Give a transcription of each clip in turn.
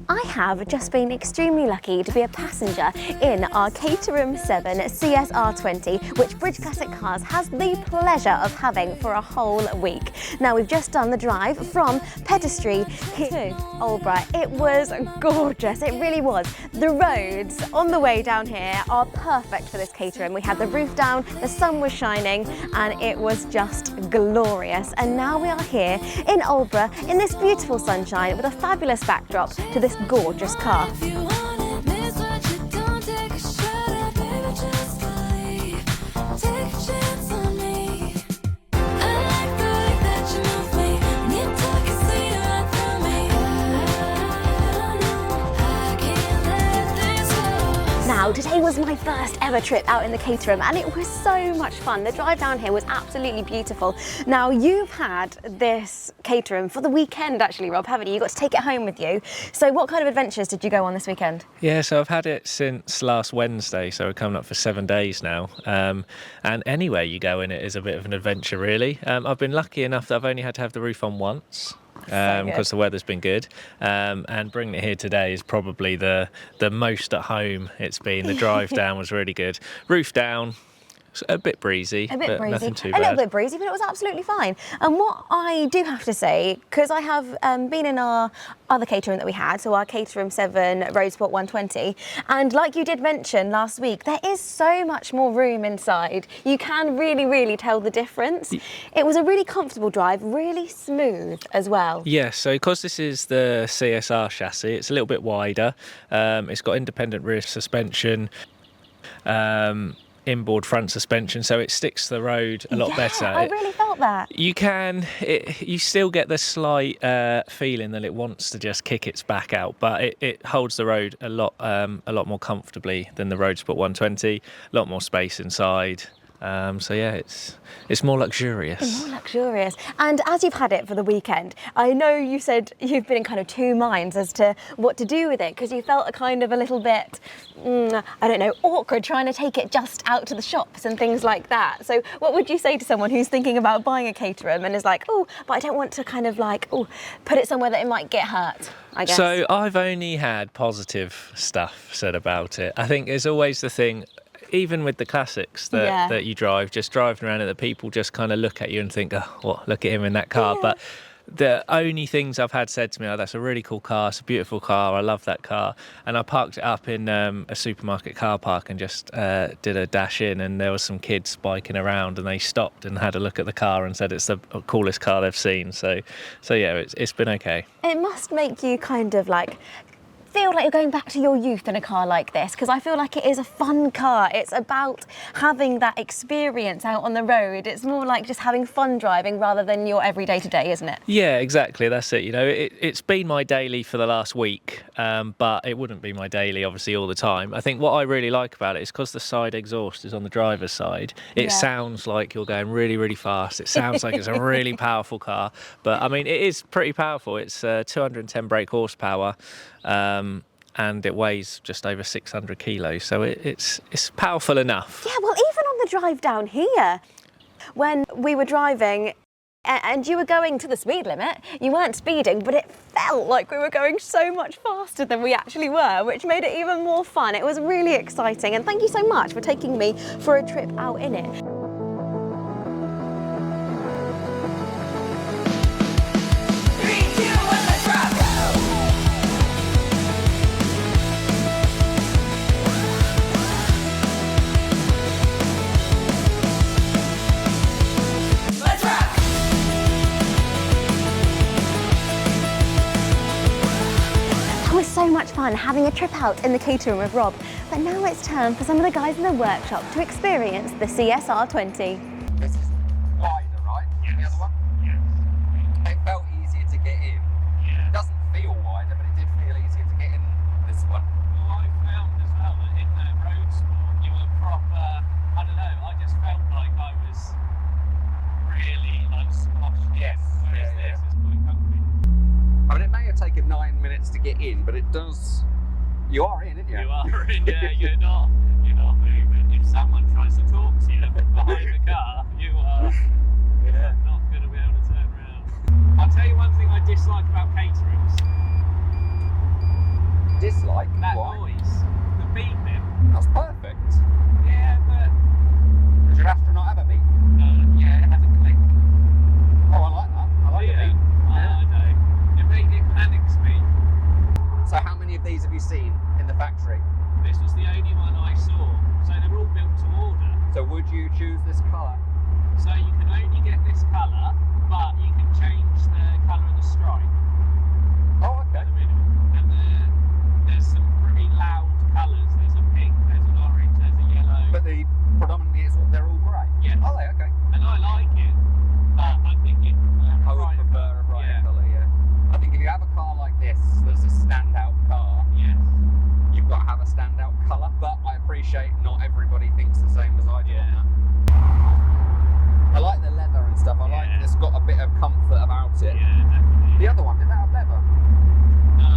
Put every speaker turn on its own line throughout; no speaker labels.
I have just been extremely lucky to be a passenger in our Caterham 7 CSR 20, which Bridge Classic Cars has the pleasure of having for a whole week. Now, we've just done the drive from Pedestry to Aldeburgh. It was gorgeous, it really was. The roads on the way down here are perfect for this Caterham. We had the roof down, the sun was shining, and it was just glorious. And now we are here in Aldeburgh in this beautiful sunshine with a fabulous backdrop to this gorgeous car. Now, today was my first ever trip out in the Caterham and it was so much fun. The drive down here was absolutely beautiful. Now, you've had this Caterham for the weekend actually, Rob, haven't you? You got to take it home with you. So what kind of adventures did you go on this weekend?
Yeah, so I've had it since last Wednesday, so we're coming up for 7 days now. And anywhere you go in it is a bit of an adventure, really. I've been lucky enough that I've only had to have the roof on once. Because the weather's been good, and bringing it here today is probably the most at home it's been. The drive down was really good. Roof down, a bit breezy, but nothing too bad.
A little bit breezy, but it was absolutely fine. And what I do have to say, because I have been in our other Caterham that we had, so our Caterham 7 Road Sport 120, and like you did mention last week, there is so much more room inside. You can really tell the difference. It was a really comfortable drive, really smooth as well.
Yes, so because this is the CSR chassis, it's a little bit wider. It's got independent rear suspension. Inboard front suspension, so it sticks to the road a lot better.
I really felt that.
You still get the slight feeling that it wants to just kick its back out, but it holds the road a lot more comfortably than the Road Sport 120. A lot more space inside. So yeah, it's more luxurious.
It's more luxurious. And as you've had it for the weekend, I know you said you've been in kind of two minds as to what to do with it, because you felt a little bit, I don't know, awkward trying to take it just out to the shops and things like that. So what would you say to someone who's thinking about buying a Caterham and is like, oh, but I don't want to put it somewhere that it might get hurt, I guess?
So I've only had positive stuff said about it. I think it's always the thing, even with the classics that you drive, just driving around it, that people just kind of look at you and think, oh, well, look at him in that car. Yeah. But the only things I've had said to me are, that's a really cool car, it's a beautiful car, I love that car. And I parked it up in a supermarket car park and just did a dash in, and there was some kids biking around and they stopped and had a look at the car and said it's the coolest car they've seen. So yeah, it's been okay.
It must make you kind of feel like you're going back to your youth in a car like this, because I feel like it is a fun car. It's about having that experience out on the road. It's more like just having fun driving rather than your everyday to day, isn't it?
Yeah, exactly. That's it. You know, it's been my daily for the last week, but it wouldn't be my daily, obviously, all the time. I think what I really like about it is because the side exhaust is on the driver's side, it sounds like you're going really fast. It sounds like it's a really powerful car, but I mean, it is pretty powerful. It's 210 brake horsepower. And it weighs just over 600 kilos, so it's powerful enough.
Yeah, well, even on the drive down here, when we were driving and you were going to the speed limit, you weren't speeding, but it felt like we were going so much faster than we actually were, which made it even more fun. It was really exciting, and thank you so much for taking me for a trip out in it. So much fun having a trip out in the Caterham with Rob, but now it's time for some of the guys in the workshop to experience the CSR 20.
This is wider, right? Yes. The other one? Yes. It felt easier to get in. Yeah. It doesn't feel wider, but it did feel easier to get in this one.
Well, I found as well that in the Road Sport you were proper, I don't know, I just felt like I was really squashed. Yes. Whereas this is quite comfy.
I mean, it may have taken 9 minutes to get in, but it does. You are in, aren't you?
You are in, yeah. You're not moving. If someone tries to talk to you behind the car, you are not going to be able to turn around. I'll tell you one thing I dislike about Caterhams.
Dislike?
That
Why?
noise, the beeping.
That's perfect.
Yeah, but
Does your astronaut have a beat?
yeah, it has a click.
Oh, I like that. I like the beat.
I don't. It panics me.
So how many of these have you seen in the factory?
This was the only one I saw. So they were all built to order.
So would you choose this colour?
So you can only get this colour, but you can change the colour of the stripe.
Oh, okay.
The middle. And there's some pretty loud colours. There's a pink, there's an orange, there's a yellow.
But predominantly they're all grey?
Yes.
Are they? Okay.
And I like it, but I think you'd prefer a
I would
brighter
prefer a brighter colour, yeah. I think if you have a car like this that's a standout car,
Yes.
you've got to have a standout colour, but I appreciate not everybody thinks the same as I do on that. I like the leather and stuff. I like it's got a bit of comfort about it.
Yeah, definitely.
The other one, did that have leather?
No.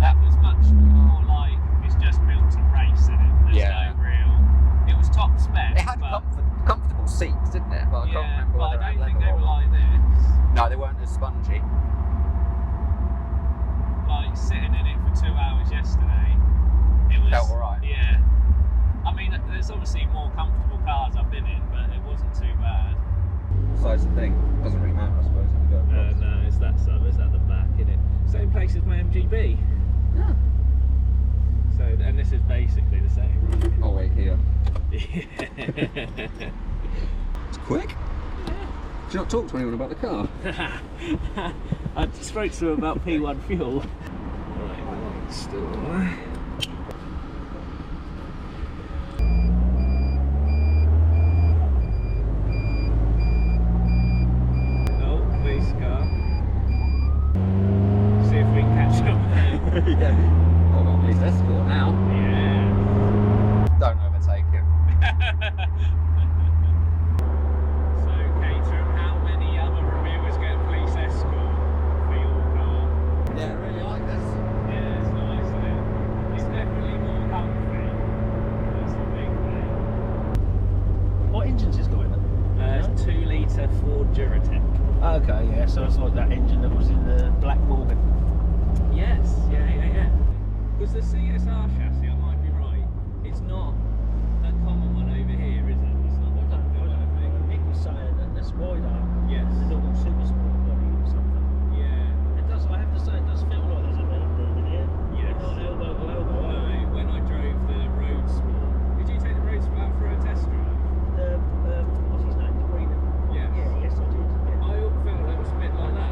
That was much more like it's just built to race in it. There's no real. It was top spec.
It had
but,
comfortable seats, didn't it? But I can't remember
but
whether
I
it
don't
had
think they
leather
were
or
like this.
No, they weren't as spongy.
Like sitting in it for 2 hours yesterday. It was.
Felt alright.
Yeah. I mean, there's obviously more comfortable cars I've been in, but it wasn't too bad.
Size of thing doesn't really matter, I suppose. If you go across.
No, it's that side. It's at the back, isn't it? Same place as my MGB.
Yeah.
So, and this is basically the same.
Oh wait, here.
Yeah.
It's quick. Did you not talk to anyone about the car?
I spoke to him about P1 fuel. Right, still. Oh, police car. See if we can catch up.
Yeah. Oh, I've got a police escort now.
Yeah.
Don't overtake him.
So, Caterham, how many other reviewers get a police escort for your car?
Yeah, I really like this.
Yeah, it's nice, isn't it? It's definitely more comfy. That's the big thing.
What engine's it's got in it?
It's 2 litre Ford Duratec.
Okay, yeah, so it's like that engine that was in the Black Morgan.
Yes, yeah. Because the CSR chassis, I might be right, it's not a common one over here, is it? It's not the common one, I think.
Nick was saying that that's wider.
Yes.
The normal super sport body or something.
Yeah.
It does, I have to say, it does feel like there's a bit of room in here.
Yes.
Not elbow to elbow.
No, when I drove the Road Sport, did you take the Road Sport out for a test drive?
What's his name? The green one?
Yes.
Yeah, yes, I did. Yeah.
I felt it was a bit like that.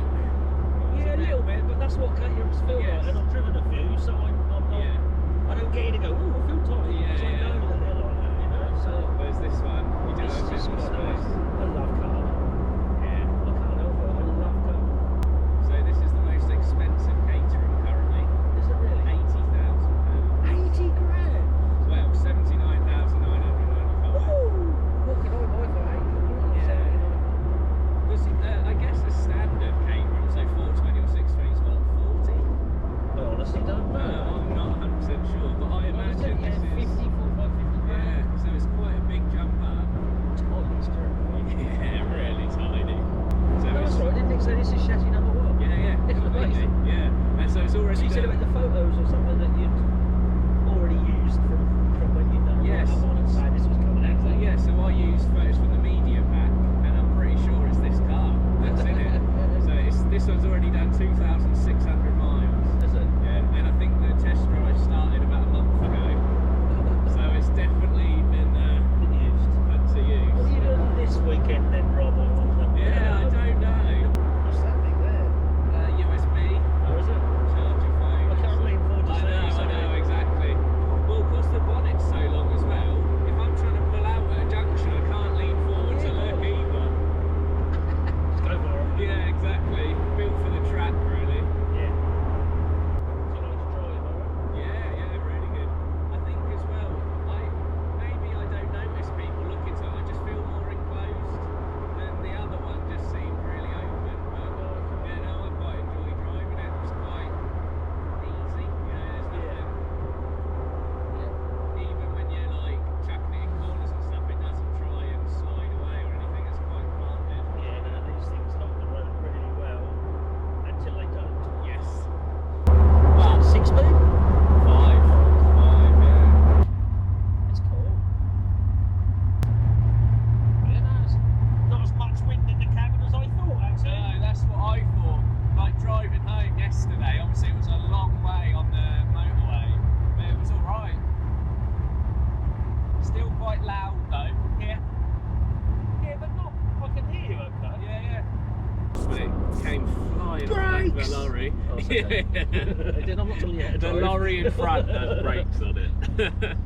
Yeah, a little bit, but that's what Caterham's feel
Yes.
like. And I've driven a few, so I'm not.
Yeah.
I don't get in and go, oh, I feel tight.
Yeah,
So I
yeah.
know that they're like that, you know. So
Where's this one? You do
it's
have a bit
just
more
quite nice.
space.
I love cars.
Yeah.
I can't help it. I love cars.
So this is the most expensive Caterham currently.
Is it really?
£80,000.
80 grand.
Well, 79,995.
Ooh, what can I buy for 80 grand?
Yeah. Because I guess the standard Caterham, so 420 or 620 is what, 40?
I honestly don't know.
I'm not 100% sure, but I imagine this is.
50, 45, 50 grand.
Yeah, so it's quite a big jump up.
Oh, it's terrible.
Yeah, really tiny. So
No,
it's.
that's right. Didn't Nick say this is chassis number one?
Yeah,
It's
completely.
amazing.
Yeah, and so it's already.
So you said
done-
about the photos or something that you'd already used from when you'd done
Yes.
I'm on and say this was coming out.
Yeah, so I used photos from the media pack, and I'm pretty sure it's this car that's in it. So this one's already done 2,600 miles.
Is it?
Yeah, and I think the test drive started about a month ago. So it's definitely been
Been used.
put to use.
What are you doing this weekend then, Rob?
Yeah, I don't know.
What's that thing there?
USB,
Oh, is it?
charge your phone.
I can't lean forward to
I
say
know,
something. okay. Then I'm not telling you how to
The
drive.
lorry in front has brakes on it.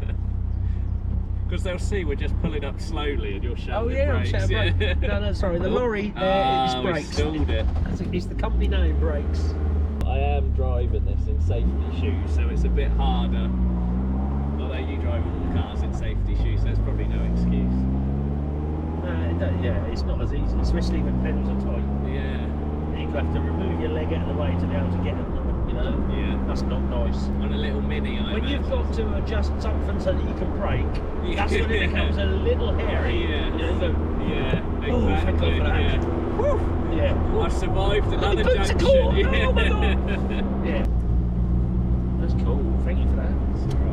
Because they'll see we're just pulling up slowly and you're showing
Oh
the
yeah, I'm
brakes.
shouting brake. No, sorry, the lorry is
we
brakes.
stalled it.
It's the company name, brakes.
I am driving this in safety shoes, so it's a bit harder. Although you drive all the cars in safety shoes, there's probably no excuse.
Yeah, it's not as easy, especially when pedals are tight.
Yeah.
You have to remove your leg out of the way to be able to get at them, you know?
Yeah.
That's not nice.
On a little Mini, I
When you've
imagine.
got to adjust something so that you can brake, that's when it becomes a little hairy.
Yeah.
You know, you go,
Yeah,
oh, thank God
exactly.
for that.
Yeah.
Woo! Yeah.
I survived another
Boots are
junction.
cool.
Yeah.
Oh my God. Yeah. That's cool. Thank you for that.